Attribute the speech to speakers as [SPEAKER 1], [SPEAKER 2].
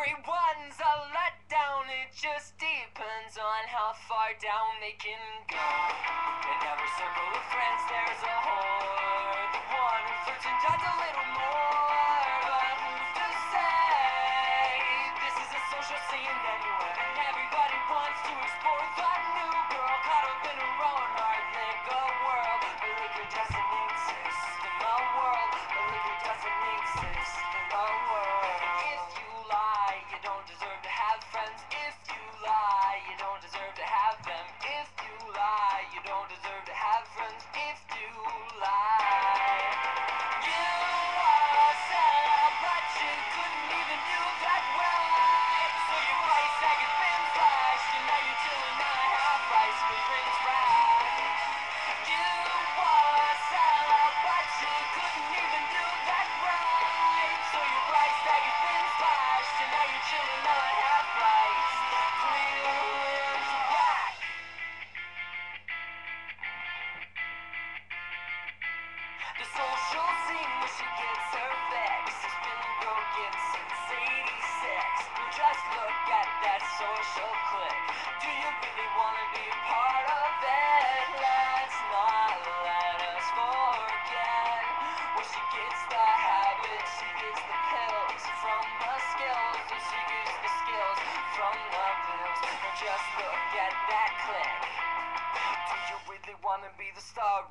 [SPEAKER 1] Everyone's a letdown, it just depends on how far down they can go. In every circle of friends there's a whore, the one who flirts and does a little more. But who's to say this is a social scene anywhere, and everybody wants to explore the new girl caught up in her own hard liquor world. But liquor doesn't exist in the world, but liquor doesn't exist in the world. If you lie, you don't deserve to have friends. If you lie, you don't deserve to have them. If you lie, you don't deserve to have friends. If you lie, you are a sellout, but you couldn't even do that right. So your price tag has been flashed, and now you're chilling on a half price with rings racked. You are a sellout, but you couldn't even do that right. So your price tag has been slashed, and now you're chilling on a half price. Clearance rack. The social scene where she gets her fix has been broken since '86. Well, just look at that social click. Do you really want to be a part of it? Let's not let us forget where she gets the habits, she gets the pills from the skills, and she gets the skills from the pills. Now just look at that click. Do you really want to be the star